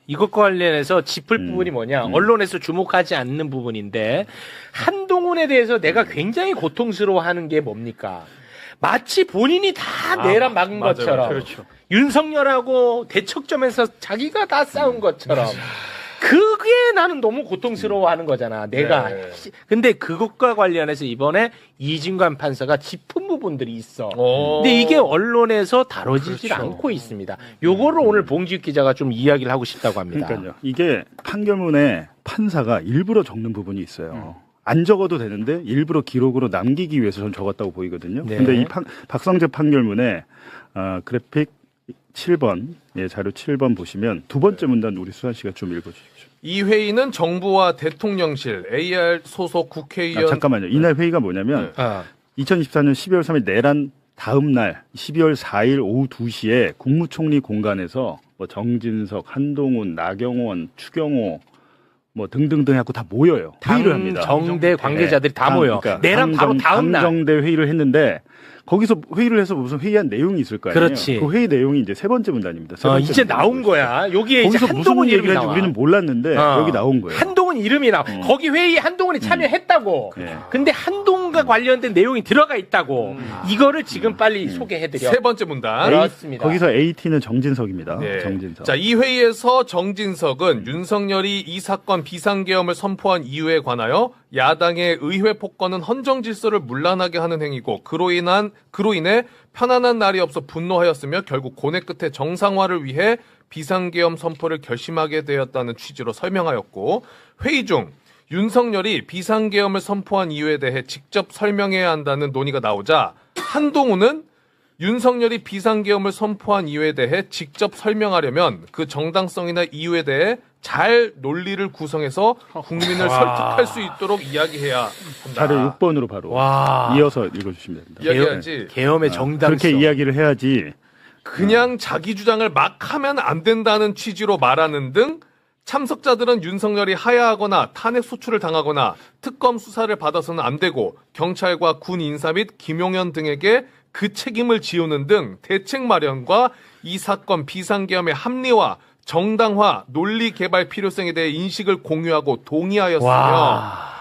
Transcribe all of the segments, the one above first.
이것과 관련해서 짚을 부분이 뭐냐. 언론에서 주목하지 않는 부분인데, 한동훈에 대해서 내가 굉장히 고통스러워하는 게 뭡니까? 마치 본인이 다 내란 막은 맞아요. 것처럼. 그렇죠. 윤석열하고 대척점에서 자기가 다 싸운 것처럼. 그게 나는 너무 고통스러워하는 거잖아. 내가. 네. 근데 그것과 관련해서 이번에 이진관 판사가 짚은 부분들이 있어. 오. 근데 이게 언론에서 다뤄지질 그렇죠. 않고 있습니다. 요거를 오늘 봉지욱 기자가 좀 이야기를 하고 싶다고 합니다. 그러니까요. 이게 판결문에 판사가 일부러 적는 부분이 있어요. 안 적어도 되는데 일부러 기록으로 남기기 위해서 전 적었다고 보이거든요. 네. 근데 이 박성재 판결문에 그래픽 7번, 자료 7번 보시면 두 번째 문단 우리 수환 씨가 좀 읽어주십시오. 이 회의는 정부와 대통령실, AR 소속 국회의원 잠깐만요. 이날 회의가 뭐냐면 2024년 12월 3일 내란 다음 날 12월 4일 오후 2시에 국무총리 공간에서 뭐 정진석, 한동훈, 나경원, 추경호 뭐 등등등 해갖고 다 모여요. 회의를 합니다. 정대 관계자들이 다 모여. 그러니까 내란 바로 다음 날. 당정대 회의를 했는데 거기서 회의를 해서 무슨 회의한 내용이 있을 거 아니에요. 그렇지. 그 회의 내용이 이제 세 번째 문단입니다. 세 번째 이제 문단 나온 거야. 여기에 이제 거기서 무슨 한동훈 이름이 얘기를 나와. 했는지 우리는 몰랐는데 여기 나온 거예요. 한동훈 이름이 나와. 거기 회의에 한동훈이 참여했다고. 네. 근데 한동훈과 관련된 내용이 들어가 있다고. 이거를 지금 빨리 소개해드려. 세 번째 문단. 그렇습니다. 거기서 AT는 정진석입니다. 네. 정진석. 자, 이 회의에서 정진석은 윤석열이 이 사건 비상계엄을 선포한 이유에 관하여 야당의 의회 폭거는 헌정 질서를 문란하게 하는 행위고 그로 인해 편안한 날이 없어 분노하였으며 결국 고뇌 끝에 정상화를 위해 비상계엄 선포를 결심하게 되었다는 취지로 설명하였고 회의 중 윤석열이 비상계엄을 선포한 이유에 대해 직접 설명해야 한다는 논의가 나오자 한동훈은 윤석열이 비상계엄을 선포한 이유에 대해 직접 설명하려면 그 정당성이나 이유에 대해 잘 논리를 구성해서 국민을 설득할 수 있도록 이야기해야 한다. 자료 6번으로 바로 와. 이어서 읽어주시면 됩니다. 이야기하지. 계엄의 정당성. 그렇게 이야기를 해야지. 그냥 자기 주장을 막 하면 안 된다는 취지로 말하는 등 참석자들은 윤석열이 하야하거나 탄핵 소추를 당하거나 특검 수사를 받아서는 안 되고 경찰과 군 인사 및 김용현 등에게 그 책임을 지우는 등 대책 마련과 이 사건 비상계엄의 합리화, 정당화, 논리 개발 필요성에 대해 인식을 공유하고 동의하였으며 와.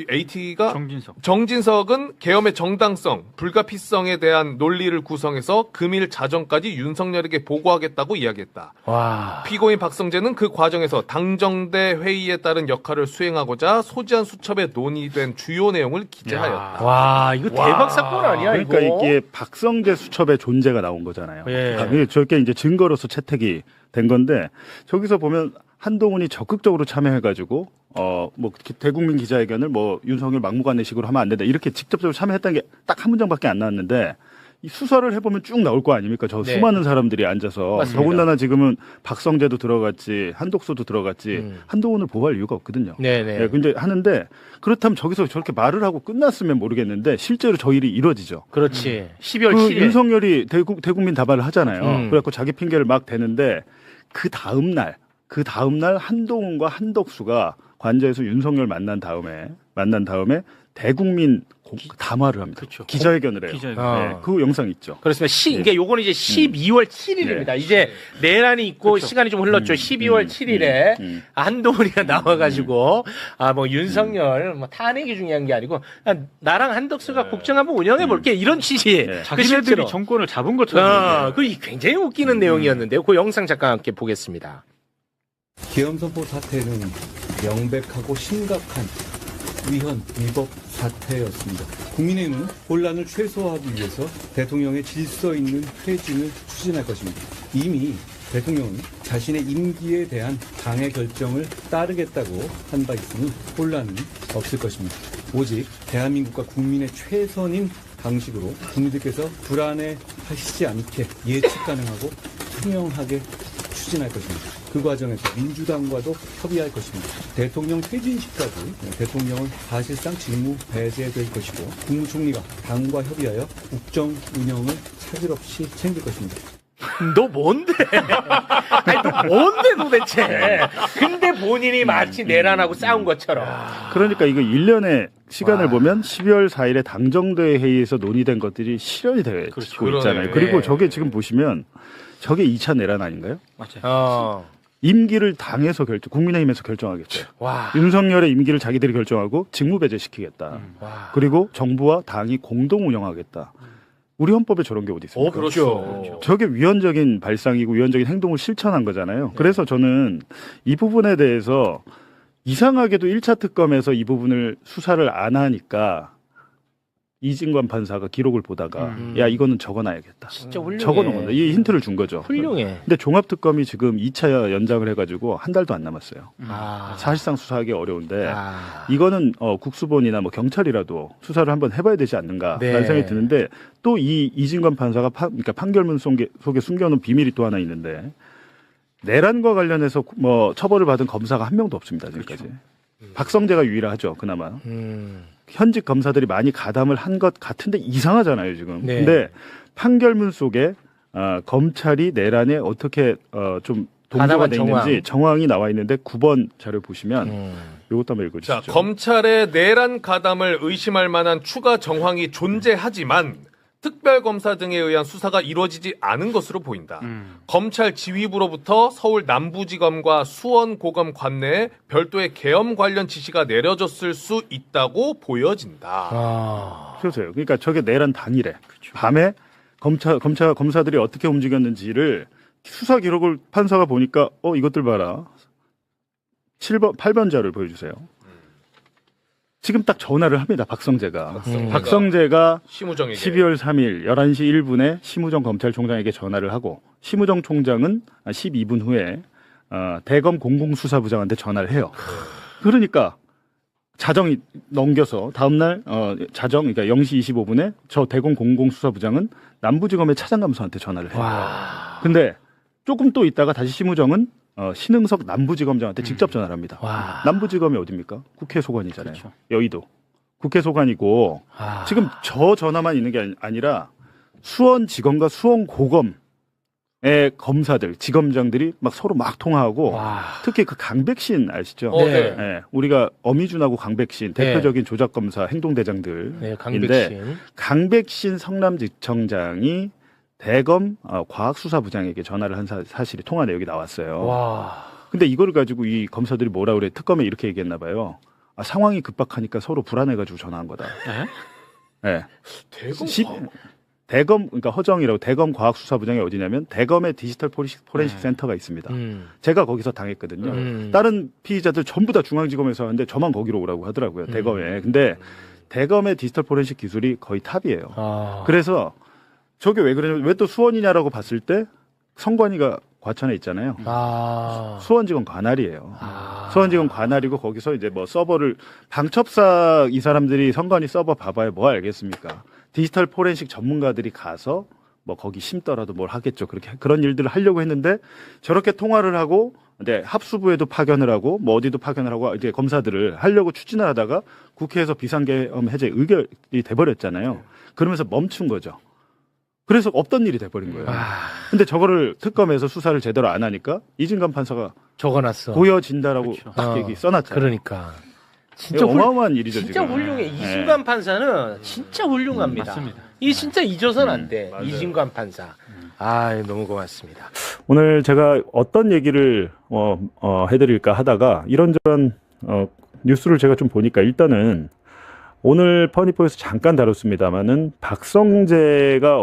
AT가 정진석은 계엄의 정당성, 불가피성에 대한 논리를 구성해서 금일 자정까지 윤석열에게 보고하겠다고 이야기했다. 와. 피고인 박성재는 그 과정에서 당정대 회의에 따른 역할을 수행하고자 소지한 수첩에 논의된 주요 내용을 기재하였다. 와, 이거 대박 사건 아니야, 그러니까 이거? 이게 박성재 수첩의 존재가 나온 거잖아요. 예. 그러니까 저게 이제 증거로서 채택이 된 건데 저기서 보면 한동훈이 적극적으로 참여해가지고 뭐 대국민 기자회견을 뭐 윤석열 막무가내식으로 하면 안 된다 이렇게 직접적으로 참여했다는 게 딱 한 문장밖에 안 나왔는데 이 수사를 해보면 쭉 나올 거 아닙니까? 저 네. 수많은 사람들이 앉아서 맞습니다. 더군다나 지금은 박성재도 들어갔지 한독수도 들어갔지 한동훈을 보호할 이유가 없거든요. 네네. 예, 근데 하는데 그렇다면 저기서 저렇게 말을 하고 끝났으면 모르겠는데 실제로 저 일이 이루어지죠. 그렇지. 12월 그 7일. 윤석열이 대국민 다발을 하잖아요. 음. 그래갖고 자기 핑계를 막 대는데 그 다음 날 한동훈과 한덕수가 관저에서 윤석열 만난 다음에 대국민 담화를 합니다. 그렇죠. 기자회견을 해요. 네, 그 영상 있죠. 그렇습니다. 이게 요거는 이제 12월 7일입니다. 이제 내란이 있고 시간이 좀 흘렀죠. 12월 7일에 한동훈이가 나와가지고 뭐 윤석열 뭐 탄핵이 중요한 게 아니고 나랑 한덕수가 국정 한번 운영해 볼게 이런 취지. 네. 자기네들이 정권을 잡은 것처럼. 그 굉장히 웃기는 내용이었는데요. 그 영상 잠깐 함께 보겠습니다. 계엄 선포 사태는 명백하고 심각한 위헌 위법 사태였습니다. 국민의힘은 혼란을 최소화하기 위해서 대통령의 질서 있는 퇴진을 추진할 것입니다. 이미 대통령은 자신의 임기에 대한 당의 결정을 따르겠다고 한 바 있으니 혼란은 없을 것입니다. 오직 대한민국과 국민의 최선인 방식으로 국민들께서 불안해하시지 않게 예측 가능하고 투명하게 추진할 것입니다. 그 과정에서 민주당과도 협의할 것입니다. 대통령 퇴진 시까지 대통령은 사실상 직무 배제될 것이고 국무총리가 당과 협의하여 국정 운영을 차질 없이 챙길 것입니다. 너 뭔데? 아니, 너 뭔데 도대체? 근데 본인이 마치 내란하고 싸운 것처럼. 그러니까 이거 1년의 시간을 보면 12월 4일에 당정대 회의에서 논의된 것들이 실현이 되고 있잖아요. 그러네. 그리고 저게 지금 보시면 저게 2차 내란 아닌가요? 맞아요. 임기를 당에서 국민의힘에서 결정하겠죠. 와. 윤석열의 임기를 자기들이 결정하고 직무배제시키겠다. 와. 그리고 정부와 당이 공동 운영하겠다. 우리 헌법에 저런 게 어디 있습니까? 그렇죠. 저게 위헌적인 발상이고 위헌적인 행동을 실천한 거잖아요. 그래서 저는 이 부분에 대해서 이상하게도 1차 특검에서 이 부분을 수사를 안 하니까 이진관 판사가 기록을 보다가 야 이거는 적어놔야겠다. 진짜 훌륭해. 적어놓은 겁니다. 이 힌트를 준 거죠. 훌륭해. 근데 종합특검이 지금 2차 연장을 해가지고 한 달도 안 남았어요. 아. 사실상 수사하기 어려운데 아. 이거는 국수본이나 뭐 경찰이라도 수사를 한번 해봐야 되지 않는가라는 네. 생각이 드는데 또 이 이진관 판사가 그러니까 판결문 속에 숨겨놓은 비밀이 또 하나 있는데 내란과 관련해서 뭐 처벌을 받은 검사가 한 명도 없습니다 지금까지. 박성재가 유일하죠 그나마. 현직 검사들이 많이 가담을 한 것 같은데 이상하잖아요 지금. 네. 근데 판결문 속에 검찰이 내란에 어떻게 좀 동조가 가담한 돼 있는지 정황이 나와 있는데 9번 자료 보시면 이것도 한번 읽어주시죠. 자, 검찰의 내란 가담을 의심할 만한 추가 정황이 존재하지만 특별검사 등에 의한 수사가 이루어지지 않은 것으로 보인다. 검찰 지휘부로부터 서울 남부지검과 수원고검 관내에 별도의 계엄 관련 지시가 내려졌을 수 있다고 보여진다. 아. 보세요. 그러니까 저게 내란 당일에 밤에 검사들이 어떻게 움직였는지를 수사 기록을 판사가 보니까 이것들 봐라. 8번 자료를 보여주세요. 지금 딱 전화를 합니다. 박성재가 심우정에게 12월 3일 11시 1분에 심우정 검찰총장에게 전화를 하고 심우정 총장은 12분 후에 대검 공공수사부장한테 전화를 해요. 그러니까 자정이 넘겨서 다음날 그러니까 0시 25분에 저 대검 공공수사부장은 남부지검의 차장감사한테 전화를 해요. 근데 조금 또 있다가 다시 심우정은 신흥석 남부지검장한테 직접 전화를 합니다. 와. 남부지검이 어딥니까? 국회 소관이잖아요. 그렇죠. 여의도. 국회 소관이고 지금 저 전화만 있는 게 아니라 수원지검과 수원고검의 검사들, 지검장들이 막 서로 막 통화하고 특히 그 강백신 아시죠? 네. 네, 우리가 어미준하고 강백신 대표적인 조작검사 행동대장들인데 네, 강백신. 강백신 성남지청장이 대검 과학수사부장에게 전화를 한 사실이 통화 내역이 나왔어요. 와. 근데 이거를 가지고 이 검사들이 뭐라 그래? 특검에 이렇게 얘기했나 봐요. 상황이 급박하니까 서로 불안해가지고 전화한 거다. 네. 대검 그러니까 허정이라고 대검 과학수사부장이 어디냐면 대검의 디지털 포렌식 센터가 있습니다. 제가 거기서 당했거든요. 다른 피의자들 전부 다 중앙지검에서 하는데 저만 거기로 오라고 하더라고요. 대검에. 근데 대검의 디지털 포렌식 기술이 거의 탑이에요. 그래서 저게 왜 그러냐면 왜 또 수원이냐라고 봤을 때 성관이가 과천에 있잖아요. 수원지검 관할이에요. 수원지검 관할이고 거기서 이제 뭐 서버를 방첩사 이 사람들이 성관이 서버 봐봐야 뭐 알겠습니까? 디지털 포렌식 전문가들이 가서 뭐 거기 심더라도 뭘 하겠죠. 그런 일들을 하려고 했는데 저렇게 통화를 하고 이제 합수부에도 파견을 하고 뭐 어디도 파견을 하고 이제 검사들을 하려고 추진을 하다가 국회에서 비상계엄 해제 의결이 돼버렸잖아요. 그러면서 멈춘 거죠. 그래서 없던 일이 돼버린 거예요. 근데 저거를 특검에서 수사를 제대로 안 하니까 이진관 판사가 적어놨어. 보여진다라고 딱 얘기 써놨잖아요. 그러니까. 진짜 어마어마한 일이죠. 진짜 지금. 훌륭해. 이진관 판사는 진짜 훌륭합니다. 맞습니다. 이 진짜 잊어서는 안 돼. 이진관 판사. 너무 고맙습니다. 오늘 제가 어떤 얘기를 해드릴까 하다가 이런저런 뉴스를 제가 좀 보니까 일단은 오늘 퍼니포에서 잠깐 다뤘습니다만은 박성재가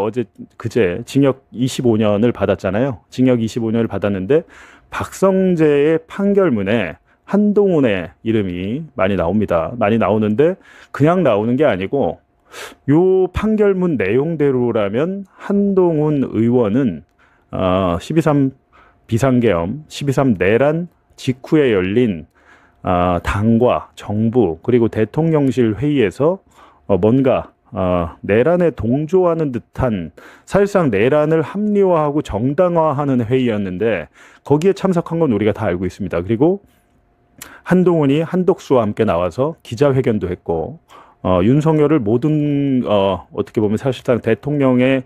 그제 징역 25년을 받았잖아요. 징역 25년을 받았는데 박성재의 판결문에 한동훈의 이름이 많이 나옵니다. 많이 나오는데 그냥 나오는 게 아니고 요 판결문 내용대로라면 한동훈 의원은 12.3 비상계엄, 12.3 내란 직후에 열린 당과 정부 그리고 대통령실 회의에서 뭔가 내란에 동조하는 듯한 사실상 내란을 합리화하고 정당화하는 회의였는데 거기에 참석한 건 우리가 다 알고 있습니다. 그리고 한동훈이 한덕수와 함께 나와서 기자회견도 했고 윤석열을 모든 어떻게 보면 사실상 대통령의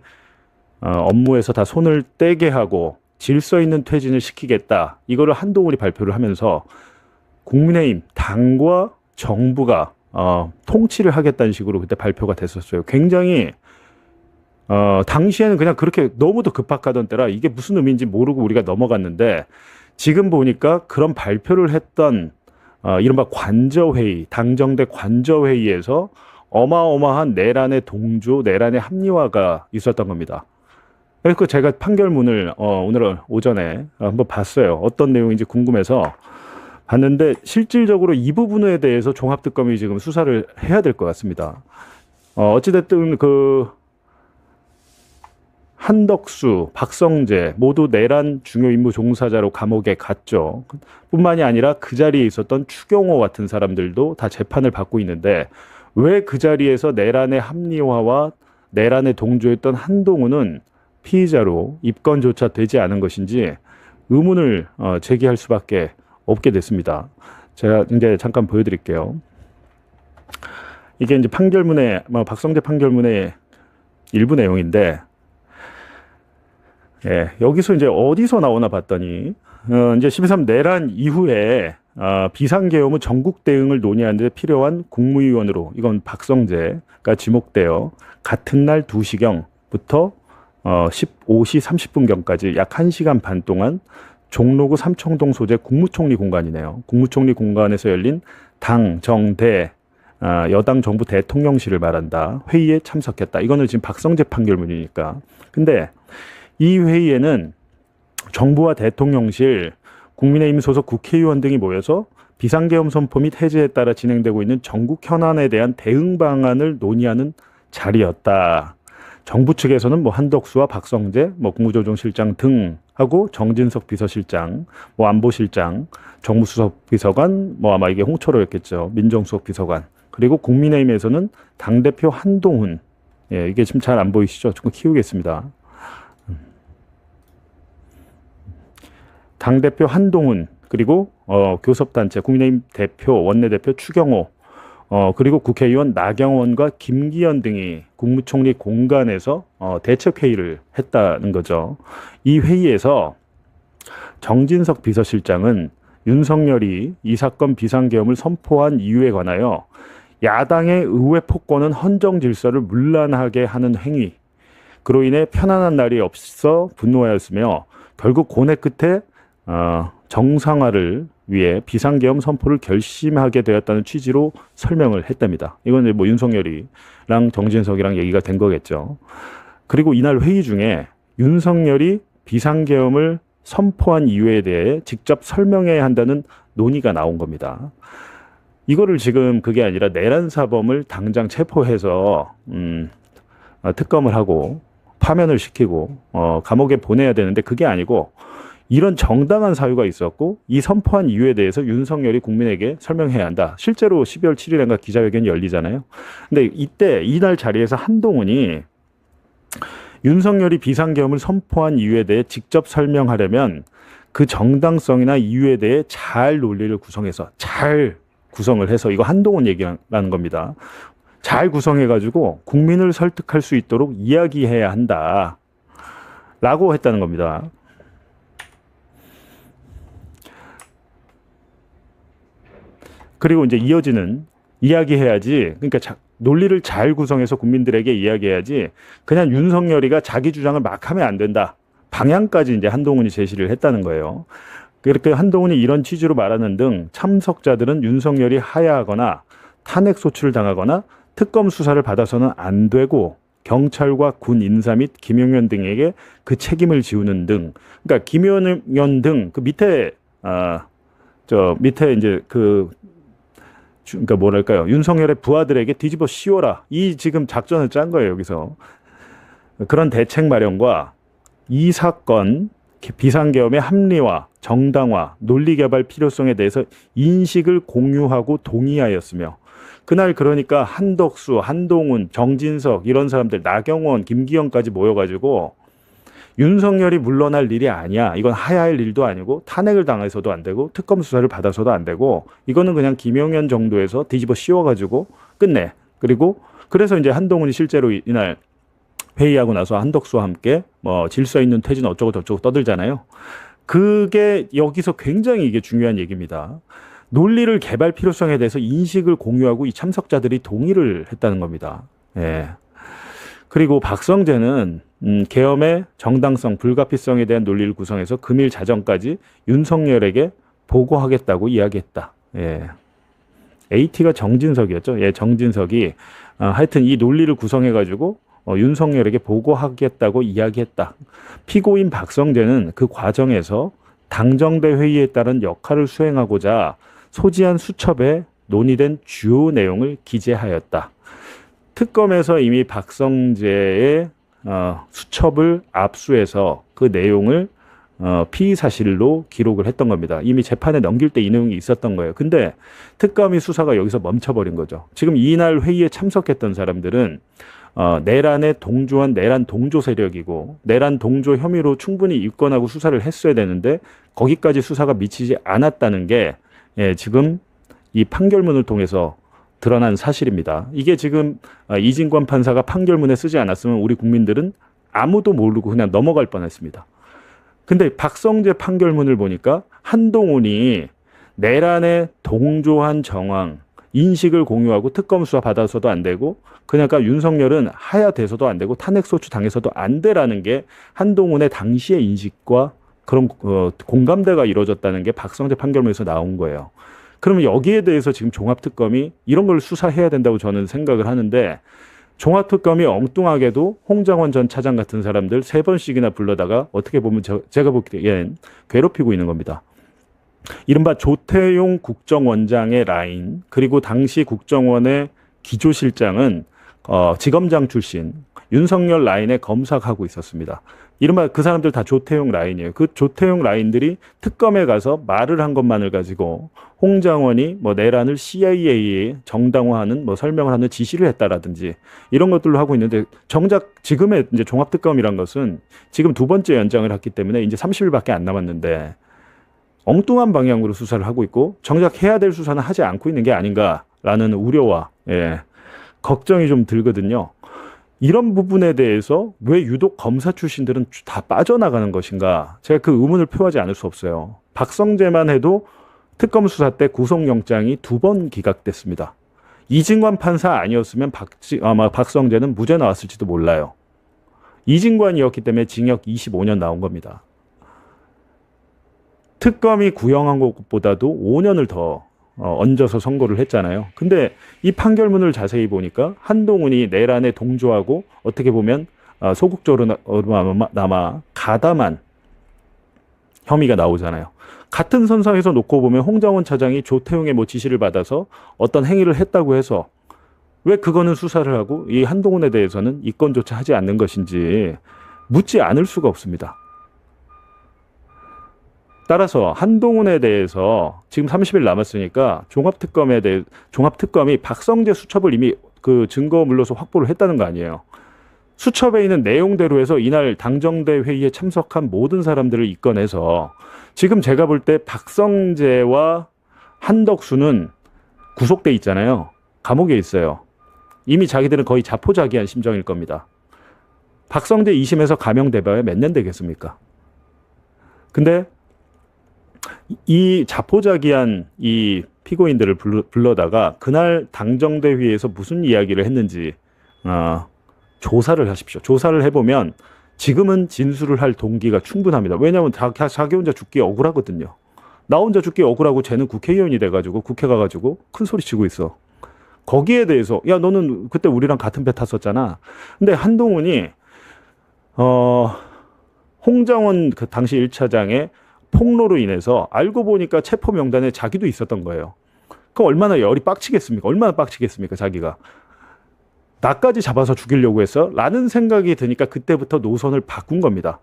업무에서 다 손을 떼게 하고 질서 있는 퇴진을 시키겠다. 이거를 한동훈이 발표를 하면서 국민의힘 당과 정부가 통치를 하겠다는 식으로 그때 발표가 됐었어요. 굉장히 당시에는 그냥 그렇게 너무도 급박하던 때라 이게 무슨 의미인지 모르고 우리가 넘어갔는데 지금 보니까 그런 발표를 했던 이른바 관저회의, 당정대 관저회의에서 어마어마한 내란의 동조, 내란의 합리화가 있었던 겁니다. 그래서 제가 판결문을 오늘 오전에 한번 봤어요. 어떤 내용인지 궁금해서 봤는데 실질적으로 이 부분에 대해서 종합특검이 지금 수사를 해야 될 것 같습니다. 어찌됐든 그 한덕수, 박성재 모두 내란 중요 임무 종사자로 감옥에 갔죠. 뿐만이 아니라 그 자리에 있었던 추경호 같은 사람들도 다 재판을 받고 있는데 왜 그 자리에서 내란의 합리화와 내란에 동조했던 한동훈은 피의자로 입건조차 되지 않은 것인지 의문을 제기할 수밖에 없게 됐습니다. 제가 이제 잠깐 보여드릴게요. 이게 이제 판결문에 박성재 판결문의 일부 내용인데, 예, 여기서 이제 어디서 나오나 봤더니 이제 12.3 내란 이후에 비상계엄의 전국 대응을 논의하는 데 필요한 국무위원으로 이건 박성재가 지목되어 같은 날 2시경부터 15시 30분경까지 약 1시간 반 동안 종로구 삼청동 소재 국무총리 공간이네요. 국무총리 공간에서 열린 당, 정, 대 여당 정부 대통령실을 말한다. 회의에 참석했다. 이거는 지금 박성재 판결문이니까. 근데 이 회의에는 정부와 대통령실, 국민의힘 소속 국회의원 등이 모여서 비상계엄 선포 및 해제에 따라 진행되고 있는 전국 현안에 대한 대응 방안을 논의하는 자리였다. 정부 측에서는 한덕수와 박성재, 국무조정실장 등하고 정진석 비서실장, 안보실장, 정무수석 비서관, 아마 이게 홍철호였겠죠. 민정수석 비서관. 그리고 국민의힘에서는 당대표 한동훈. 예, 이게 지금 잘 안 보이시죠? 조금 키우겠습니다. 당대표 한동훈, 그리고 교섭단체, 국민의힘 대표, 원내대표 추경호, 그리고 국회의원 나경원과 김기현 등이 국무총리 공간에서 대책회의를 했다는 거죠. 이 회의에서 정진석 비서실장은 윤석열이 이 사건 비상계엄을 선포한 이유에 관하여 야당의 의회 폭권은 헌정 질서를 문란하게 하는 행위, 그로 인해 편안한 날이 없어 분노하였으며 결국 고뇌 끝에 정상화를 위해 비상계엄 선포를 결심하게 되었다는 취지로 설명을 했답니다. 이건 이제 윤석열이랑 정진석이랑 얘기가 된 거겠죠. 그리고 이날 회의 중에 윤석열이 비상계엄을 선포한 이유에 대해 직접 설명해야 한다는 논의가 나온 겁니다. 이거를 지금 그게 아니라 내란 사범을 당장 체포해서 특검을 하고 파면을 시키고 감옥에 보내야 되는데 그게 아니고 이런 정당한 사유가 있었고 이 선포한 이유에 대해서 윤석열이 국민에게 설명해야 한다. 실제로 12월 7일인가 기자회견이 열리잖아요. 근데 이날 자리에서 한동훈이 윤석열이 비상계엄을 선포한 이유에 대해 직접 설명하려면 그 정당성이나 이유에 대해 잘 논리를 구성해서 잘 구성을 해서 이거 한동훈 얘기라는 겁니다. 잘 구성해가지고 국민을 설득할 수 있도록 이야기해야 한다. 라고 했다는 겁니다. 그리고 이제 이어지는 이야기해야지. 그러니까 논리를 잘 구성해서 국민들에게 이야기해야지. 그냥 윤석열이가 자기 주장을 막 하면 안 된다. 방향까지 이제 한동훈이 제시를 했다는 거예요. 그렇게 한동훈이 이런 취지로 말하는 등 참석자들은 윤석열이 하야하거나 탄핵 소추를 당하거나 특검 수사를 받아서는 안 되고 경찰과 군 인사 및 김용현 등에게 그 책임을 지우는 등. 그러니까 김용현 등 그 밑에 밑에 이제 그러니까 뭐랄까요, 윤석열의 부하들에게 뒤집어 씌워라, 이 지금 작전을 짠 거예요. 여기서 그런 대책 마련과 이 사건 비상계엄의 합리화, 정당화, 논리 개발 필요성에 대해서 인식을 공유하고 동의하였으며 그날 그러니까 한덕수, 한동훈, 정진석 이런 사람들, 나경원, 김기현까지 모여가지고 윤석열이 물러날 일이 아니야. 이건 하야할 일도 아니고 탄핵을 당해서도 안 되고 특검 수사를 받아서도 안 되고 이거는 그냥 김용현 정도에서 뒤집어 씌워가지고 끝내. 그리고 그래서 이제 한동훈이 실제로 이날 회의하고 나서 한덕수와 함께 질서 있는 퇴진 어쩌고 저쩌고 떠들잖아요. 그게 여기서 굉장히 이게 중요한 얘기입니다. 논리를 개발 필요성에 대해서 인식을 공유하고 이 참석자들이 동의를 했다는 겁니다. 예. 그리고 박성재는 계엄의 정당성, 불가피성에 대한 논리를 구성해서 금일 자정까지 윤석열에게 보고하겠다고 이야기했다. 예. AT가 정진석이었죠. 예, 정진석이 하여튼 이 논리를 구성해가지고 윤석열에게 보고하겠다고 이야기했다. 피고인 박성재는 그 과정에서 당정대 회의에 따른 역할을 수행하고자 소지한 수첩에 논의된 주요 내용을 기재하였다. 특검에서 이미 박성재의 수첩을 압수해서 그 내용을 피의 사실로 기록을 했던 겁니다. 이미 재판에 넘길 때 이 내용이 있었던 거예요. 근데 특검이 수사가 여기서 멈춰버린 거죠. 지금 이날 회의에 참석했던 사람들은 내란에 동조한 내란 동조 세력이고 내란 동조 혐의로 충분히 입건하고 수사를 했어야 되는데 거기까지 수사가 미치지 않았다는 게 지금 이 판결문을 통해서 드러난 사실입니다. 이게 지금 이진관 판사가 판결문에 쓰지 않았으면 우리 국민들은 아무도 모르고 그냥 넘어갈 뻔했습니다. 근데 박성재 판결문을 보니까 한동훈이 내란에 동조한 정황, 인식을 공유하고 특검 수사 받아서도 안 되고 그러니까 윤석열은 하야 돼서도 안 되고 탄핵소추 당해서도 안 되라는 게 한동훈의 당시의 인식과 그런 공감대가 이루어졌다는 게 박성재 판결문에서 나온 거예요. 그러면 여기에 대해서 지금 종합특검이 이런 걸 수사해야 된다고 저는 생각을 하는데 종합특검이 엉뚱하게도 홍장원 전 차장 같은 사람들 3번씩이나 불러다가 어떻게 보면 제가 보기엔 괴롭히고 있는 겁니다. 이른바 조태용 국정원장의 라인 그리고 당시 국정원의 기조실장은 지검장 출신 윤석열 라인에 검사하고 있었습니다. 이른바 그 사람들 다 조태용 라인이에요. 그 조태용 라인들이 특검에 가서 말을 한 것만을 가지고 홍장원이 뭐 내란을 CIA에 정당화하는 뭐 설명을 하는 지시를 했다라든지 이런 것들로 하고 있는데 정작 지금의 이제 종합특검이란 것은 지금 2번째 연장을 했기 때문에 이제 30일밖에 안 남았는데 엉뚱한 방향으로 수사를 하고 있고 정작 해야 될 수사는 하지 않고 있는 게 아닌가라는 우려와 걱정이 좀 들거든요. 이런 부분에 대해서 왜 유독 검사 출신들은 다 빠져나가는 것인가? 제가 그 의문을 표하지 않을 수 없어요. 박성재만 해도 특검 수사 때 구속영장이 2번 기각됐습니다. 이진관 판사 아니었으면 아마 박성재는 무죄 나왔을지도 몰라요. 이진관이었기 때문에 징역 25년 나온 겁니다. 특검이 구형한 것보다도 5년을 더 얹어서 선고를 했잖아요. 근데 이 판결문을 자세히 보니까 한동훈이 내란에 동조하고 어떻게 보면 소극적으로나마 가담한 혐의가 나오잖아요. 같은 선상에서 놓고 보면 홍장원 차장이 조태용의 뭐 지시를 받아서 어떤 행위를 했다고 해서 왜 그거는 수사를 하고 이 한동훈에 대해서는 입건조차 하지 않는 것인지 묻지 않을 수가 없습니다. 따라서 한동훈에 대해서 지금 30일 남았으니까 종합특검이 박성재 수첩을 이미 그 증거물로서 확보를 했다는 거 아니에요. 수첩에 있는 내용대로 해서 이날 당정대 회의에 참석한 모든 사람들을 입건해서 지금 제가 볼 때 박성재와 한덕수는 구속돼 있잖아요. 감옥에 있어요. 이미 자기들은 거의 자포자기한 심정일 겁니다. 박성재 2심에서 감형돼봐야 몇 년 되겠습니까? 근데 이 자포자기한 이 피고인들을 불러다가 그날 당정대 회의에서 무슨 이야기를 했는지 조사를 하십시오. 조사를 해보면 지금은 진술을 할 동기가 충분합니다. 왜냐하면 자기 혼자 죽기 억울하거든요. 나 혼자 죽기 억울하고 쟤는 국회의원이 돼가지고 국회 가가지고 큰 소리 치고 있어. 거기에 대해서 야 너는 그때 우리랑 같은 배 탔었잖아. 근데 한동훈이 홍장원 그 당시 1차장의 폭로로 인해서 알고 보니까 체포 명단에 자기도 있었던 거예요. 그럼 얼마나 열이 빡치겠습니까? 얼마나 빡치겠습니까? 자기가. 나까지 잡아서 죽이려고 했어? 라는 생각이 드니까 그때부터 노선을 바꾼 겁니다.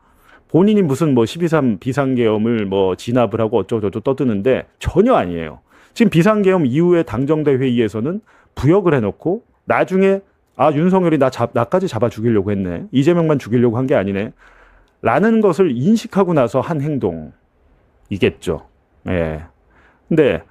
본인이 무슨 뭐 12.3 비상계엄을 뭐 진압을 하고 어쩌고저쩌고 떠드는데 전혀 아니에요. 지금 비상계엄 이후에 당정대 회의에서는 부역을 해놓고 나중에 윤석열이 나까지 잡아 죽이려고 했네. 이재명만 죽이려고 한 게 아니네. 라는 것을 인식하고 나서 한 행동이겠죠. 예. 근데